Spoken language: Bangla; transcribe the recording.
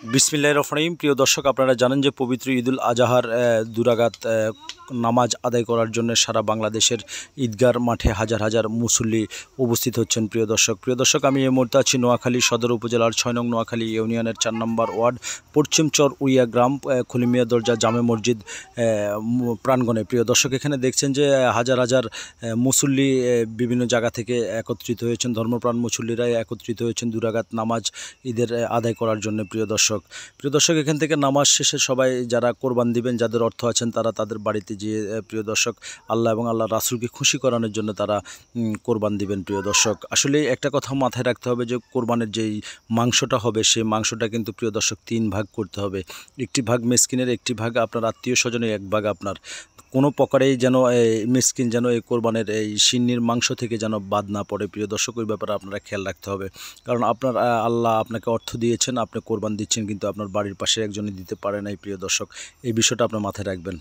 বিসমিল্লাহির রহমানির রহিম। প্রিয় দর্শক, আপনারা জানেন যে পবিত্র ঈদুল আজহার দুরাগাত নামাজ আদায় করার জন্য সারা বাংলাদেশের ঈদগার মাঠে হাজার হাজার মুসল্লি উপস্থিত হচ্ছেন। প্রিয় দর্শক, আমি এই মুহূর্তে আছি নোয়াখালী সদর উপজেলার ৬ নং নোয়াখালী ইউনিয়নের ৪ নম্বর ওয়ার্ড পশ্চিম চর উইয়া গ্রাম খলিমিয়া দরজা জামে মসজিদ প্রাঙ্গণে। প্রিয় দর্শক, এখানে দেখছেন যে হাজার হাজার মুসল্লি বিভিন্ন জায়গা থেকে একত্রিত হয়েছেন। ধর্মপ্রাণ মুসল্লিরাই একত্রিত হয়েছেন দুরাগাত নামাজ ঈদের আদায় করার জন্য। প্রিয় দর্শক, এখান থেকে নামাজ শেষে সবাই যারা কোরবান দিবেন, যাদের অর্থ আছেন, তারা তাদের বাড়িতে গিয়ে প্রিয় দর্শক আল্লাহ এবং আল্লাহ রাসূলকে খুশি করানোর জন্য তারা কোরবান দিবেন। প্রিয় দর্শক, আসলে একটা কথা মাথায় রাখতে হবে যে কোরবানের যেই মাংসটা হবে, সেই মাংসটা কিন্তু প্রিয় দর্শক 3 ভাগ করতে হবে। একটি ভাগ মিসকিনের, একটি ভাগ আপনার আত্মীয় স্বজনের, এক ভাগ আপনার। কোনো প্রকারেই যেন মিসকিন যেন এই কোরবানের এই সিন্নির মাংস থেকে যেন বাদ না পড়ে। প্রিয় দর্শক, ওই ব্যাপারে আপনারা খেয়াল রাখতে হবে। কারণ আপনার আল্লাহ আপনাকে অর্থ দিয়েছেন, আপনি কোরবান দিচ্ছেন, কিন্তু আপনার বাড়ির পাশে একজনই দিতে পারে নাই। প্রিয় দর্শক, এই বিষয়টা আপনার মাথায় রাখবেন।